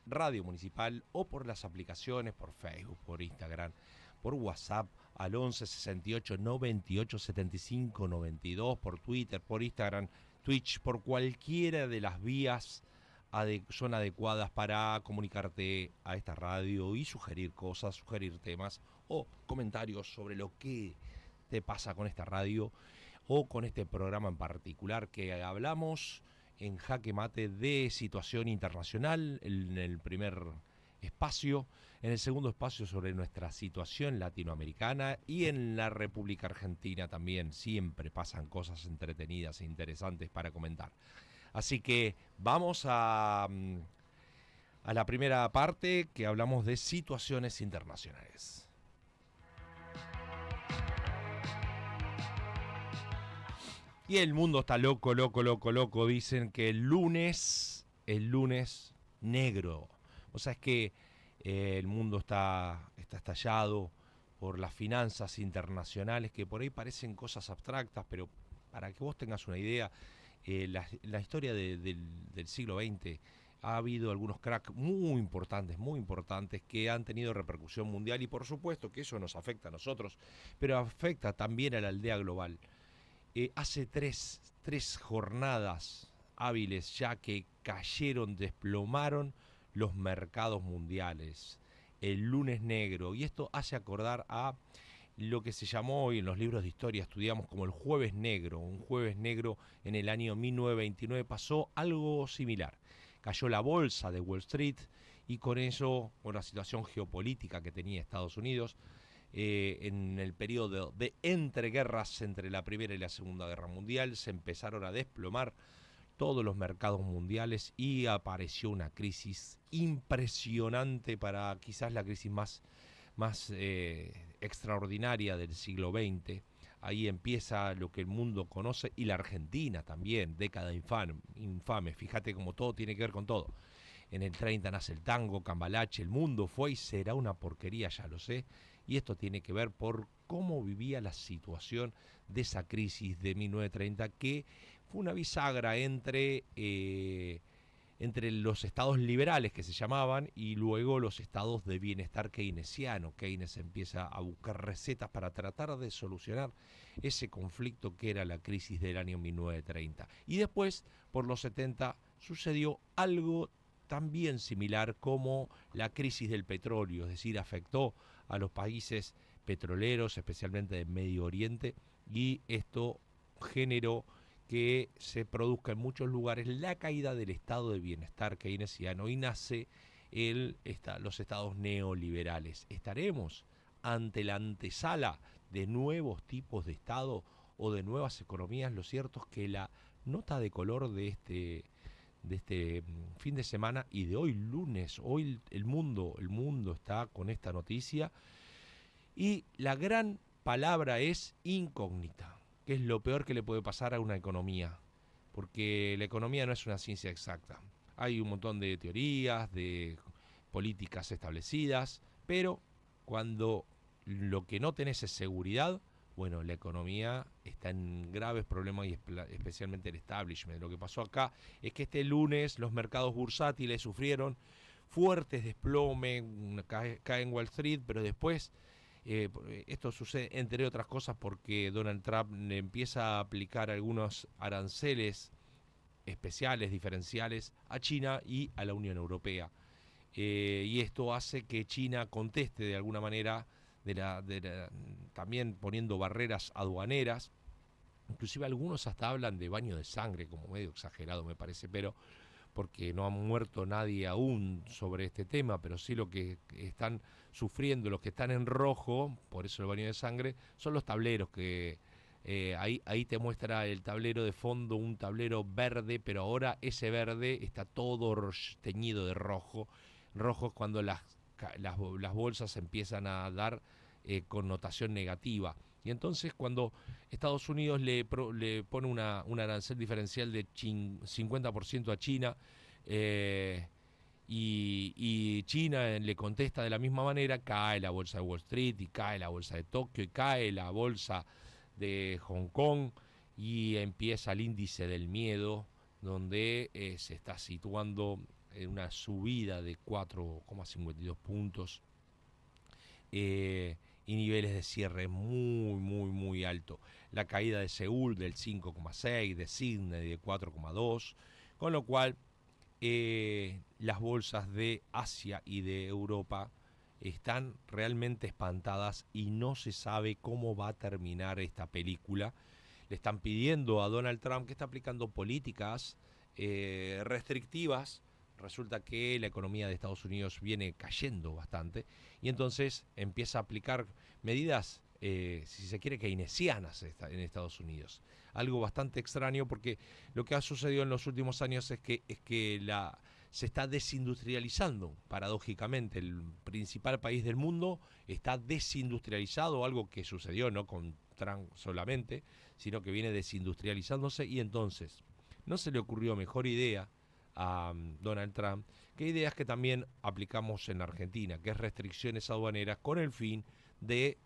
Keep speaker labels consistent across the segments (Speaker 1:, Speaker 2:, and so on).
Speaker 1: Radio Municipal o por las aplicaciones, por Facebook, por Instagram, por WhatsApp al 11 68 98 75 92, por Twitter, por Instagram, Twitch, por cualquiera de las vías son adecuadas para comunicarte a esta radio y sugerir cosas, sugerir temas o comentarios sobre lo que te pasa con esta radio o con este programa en particular que hablamos en Jaque Mate de situación internacional en el primer espacio, en el segundo espacio sobre nuestra situación latinoamericana y en la República Argentina también siempre pasan cosas entretenidas e interesantes para comentar. Así que vamos a la primera parte que hablamos de situaciones internacionales. Y el mundo está loco, loco, loco, loco. Dicen que el lunes negro. O sea, es que el mundo está estallado por las finanzas internacionales, que por ahí parecen cosas abstractas, pero para que vos tengas una idea, la historia del siglo XX ha habido algunos cracks muy importantes que han tenido repercusión mundial y por supuesto que eso nos afecta a nosotros, pero afecta también a la aldea global. Hace tres jornadas hábiles ya que desplomaron los mercados mundiales. El lunes negro. Y esto hace acordar a lo que se llamó hoy en los libros de historia, estudiamos como el jueves negro. Un jueves negro en el año 1929 pasó algo similar. Cayó la bolsa de Wall Street y con eso, con la situación geopolítica que tenía Estados Unidos, en el periodo de entreguerras entre la Primera y la Segunda Guerra Mundial, se empezaron a desplomar todos los mercados mundiales y apareció una crisis impresionante, para quizás la crisis más extraordinaria del siglo XX. Ahí empieza lo que el mundo conoce, y la Argentina también, década infame. Fíjate cómo todo tiene que ver con todo. En el 30 nace el tango, Cambalache, el mundo fue y será una porquería, ya lo sé. Y esto tiene que ver por cómo vivía la situación de esa crisis de 1930, que fue una bisagra entre los estados liberales que se llamaban y luego los estados de bienestar keynesiano. Keynes empieza a buscar recetas para tratar de solucionar ese conflicto que era la crisis del año 1930. Y después, por los 70, sucedió algo también similar como la crisis del petróleo, es decir, afectó a los países petroleros, especialmente del Medio Oriente, y esto generó que se produzca en muchos lugares la caída del estado de bienestar keynesiano y nace los estados neoliberales. ¿Estaremos ante la antesala de nuevos tipos de estado o de nuevas economías? Lo cierto es que la nota de color de este fin de semana y de hoy lunes, hoy el mundo está con esta noticia, y la gran palabra es incógnita, que es lo peor que le puede pasar a una economía, porque la economía no es una ciencia exacta. Hay un montón de teorías, de políticas establecidas, pero cuando lo que no tenés es seguridad, bueno, la economía está en graves problemas, y especialmente el establishment. Lo que pasó acá es que este lunes los mercados bursátiles sufrieron fuertes desplome, cae en Wall Street, pero después esto sucede entre otras cosas porque Donald Trump empieza a aplicar algunos aranceles especiales, diferenciales a China y a la Unión Europea. Y esto hace que China conteste de alguna manera, también poniendo barreras aduaneras. Inclusive algunos hasta hablan de baño de sangre, como medio exagerado me parece, pero porque no ha muerto nadie aún sobre este tema, pero sí lo que están sufriendo, los que están en rojo, por eso el baño de sangre, son los tableros que ahí te muestra el tablero de fondo, un tablero verde, pero ahora ese verde está todo teñido de rojo. Rojo es cuando las bolsas empiezan a dar connotación negativa. Y entonces cuando Estados Unidos le pone un arancel diferencial de 50% a China, y China le contesta de la misma manera, cae la bolsa de Wall Street y cae la bolsa de Tokio y cae la bolsa de Hong Kong, y empieza el índice del miedo, donde se está situando subida de 4,52 puntos y niveles de cierre muy, muy, muy alto. La caída de Seúl del 5,6, de Sydney de 4,2, con lo cual las bolsas de Asia y de Europa están realmente espantadas y no se sabe cómo va a terminar esta película. Le están pidiendo a Donald Trump que está aplicando políticas restrictivas. Resulta que la economía de Estados Unidos viene cayendo bastante y entonces empieza a aplicar medidas, si se quiere, keynesianas en Estados Unidos. Algo bastante extraño porque lo que ha sucedido en los últimos años es que se está desindustrializando, paradójicamente. El principal país del mundo está desindustrializado, algo que sucedió no con Trump solamente, sino que viene desindustrializándose y entonces no se le ocurrió mejor idea a Donald Trump que ideas que también aplicamos en Argentina, que es restricciones aduaneras con el fin de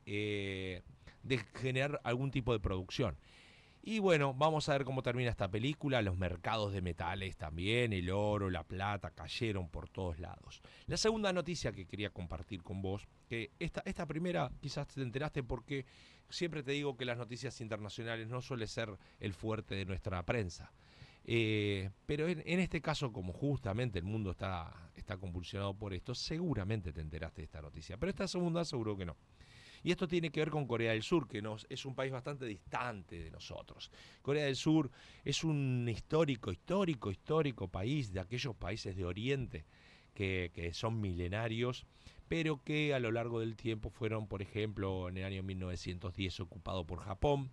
Speaker 1: generar algún tipo de producción. Y bueno, vamos a ver cómo termina esta película. Los mercados de metales también, el oro, la plata, cayeron por todos lados. La segunda noticia que quería compartir con vos, que esta primera quizás te enteraste porque siempre te digo que las noticias internacionales no suele ser el fuerte de nuestra prensa. Pero en este caso, como justamente el mundo está convulsionado por esto, seguramente te enteraste de esta noticia. Pero esta segunda seguro que no. Y esto tiene que ver con Corea del Sur, que es un país bastante distante de nosotros. Corea del Sur es un histórico país, de aquellos países de Oriente que son milenarios, pero que a lo largo del tiempo fueron, por ejemplo, en el año 1910 ocupado por Japón.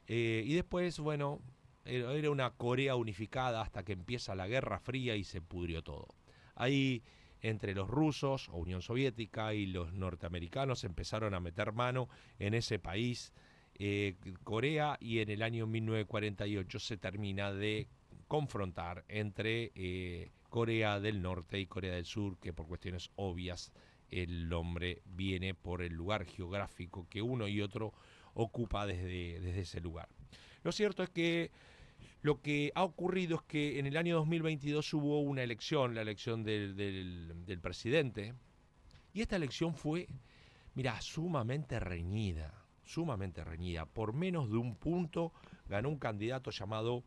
Speaker 1: Y después, bueno, era una Corea unificada hasta que empieza la Guerra Fría y se pudrió todo. Ahí, entre los rusos o Unión Soviética y los norteamericanos, empezaron a meter mano en ese país, Corea, y en el año 1948 se termina de confrontar entre Corea del Norte y Corea del Sur, que por cuestiones obvias el nombre viene por el lugar geográfico que uno y otro ocupa desde ese lugar. Lo cierto es que lo que ha ocurrido es que en el año 2022 hubo una elección, la elección del presidente, y esta elección fue, mira, sumamente reñida. Por menos de un punto ganó un candidato llamado,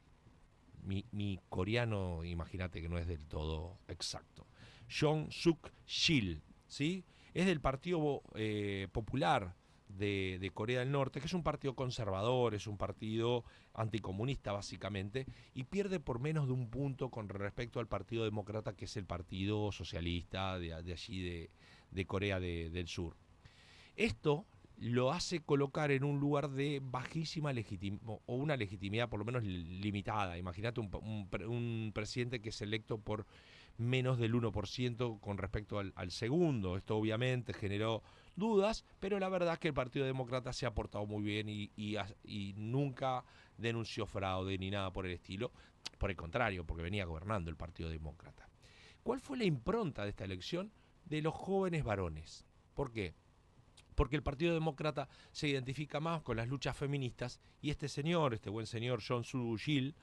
Speaker 1: mi coreano, imagínate que no es del todo exacto, Jong Suk-sil, ¿sí? Es del Partido Popular de Corea del Norte, que es un partido conservador, es un partido anticomunista básicamente, y pierde por menos de un punto con respecto al Partido Demócrata, que es el partido socialista de allí de Corea del Sur. Esto lo hace colocar en un lugar de bajísima legitimidad, o una legitimidad por lo menos limitada. Imagínate un presidente que es electo por menos del 1% con respecto al segundo. Esto obviamente generó dudas, pero la verdad es que el Partido Demócrata se ha portado muy bien y nunca denunció fraude ni nada por el estilo. Por el contrario, porque venía gobernando el Partido Demócrata. ¿Cuál fue la impronta de esta elección? De los jóvenes varones. ¿Por qué? Porque el Partido Demócrata se identifica más con las luchas feministas y este buen señor Jong Suk-sil,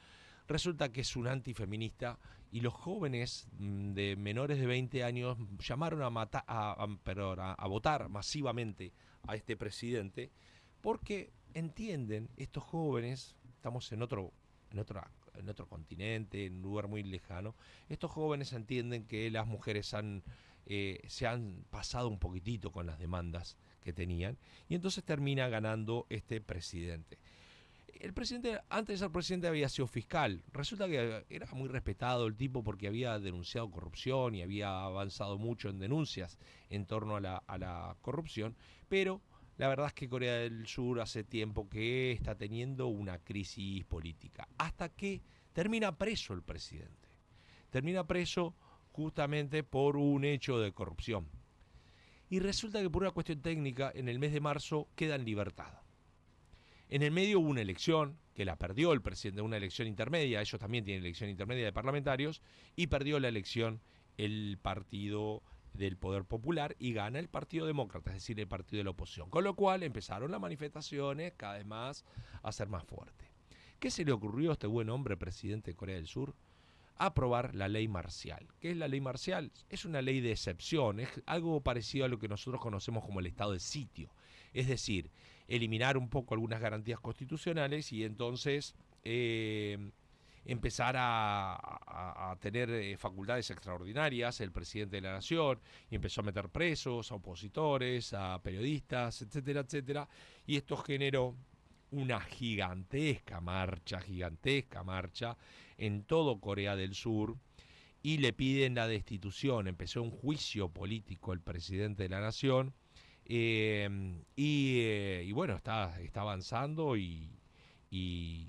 Speaker 1: resulta que es un antifeminista y los jóvenes de menores de 20 años llamaron a votar masivamente a este presidente porque entienden, estos jóvenes, estamos en otro continente, en un lugar muy lejano, estos jóvenes entienden que las mujeres se han pasado un poquitito con las demandas que tenían y entonces termina ganando este presidente. El presidente, antes de ser presidente, había sido fiscal. Resulta que era muy respetado el tipo porque había denunciado corrupción y había avanzado mucho en denuncias en torno a la corrupción, pero la verdad es que Corea del Sur hace tiempo que está teniendo una crisis política, hasta que termina preso el presidente. Termina preso justamente por un hecho de corrupción. Y resulta que por una cuestión técnica, en el mes de marzo queda en libertad. En el medio hubo una elección, que la perdió el presidente, una elección intermedia, ellos también tienen elección intermedia de parlamentarios, y perdió la elección el partido del Poder Popular y gana el Partido Demócrata, es decir, el partido de la oposición. Con lo cual empezaron las manifestaciones cada vez más a ser más fuertes. ¿Qué se le ocurrió a este buen hombre, presidente de Corea del Sur? aprobar la ley marcial. ¿Qué es la ley marcial? Es una ley de excepción, es algo parecido a lo que nosotros conocemos como el estado de sitio. Es decir, eliminar un poco algunas garantías constitucionales y entonces empezar a tener facultades extraordinarias el presidente de la nación, y empezó a meter presos a opositores, a periodistas, etcétera, etcétera, y esto generó una gigantesca marcha en todo Corea del Sur, y le piden la destitución. Empezó un juicio político el presidente de la nación, y bueno, está avanzando, y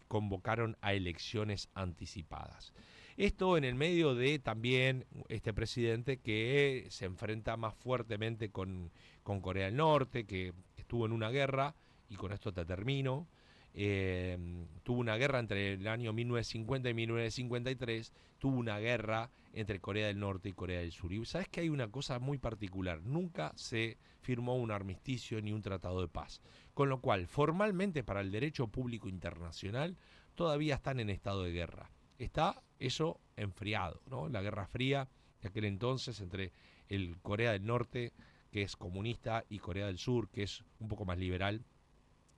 Speaker 1: convocaron a elecciones anticipadas. Esto en el medio de también este presidente que se enfrenta más fuertemente con Corea del Norte, que estuvo en una guerra, y con esto te termino. Tuvo una guerra entre el año 1950 y 1953, tuvo una guerra entre Corea del Norte y Corea del Sur. Y sabes que hay una cosa muy particular: nunca se firmó un armisticio ni un tratado de paz, con lo cual formalmente para el derecho público internacional todavía están en estado de guerra. Está eso enfriado, ¿no? La Guerra Fría de aquel entonces entre el Corea del Norte, que es comunista, y Corea del Sur, que es un poco más liberal,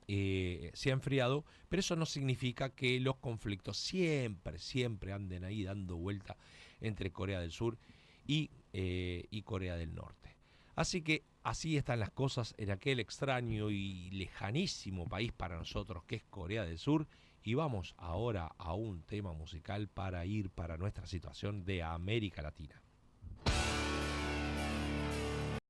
Speaker 1: se ha enfriado, pero eso no significa que los conflictos siempre anden ahí dando vuelta entre Corea del Sur y Corea del Norte. Así que así están las cosas en aquel extraño y lejanísimo país para nosotros que es Corea del Sur. Y vamos ahora a un tema musical para ir para nuestra situación de América Latina.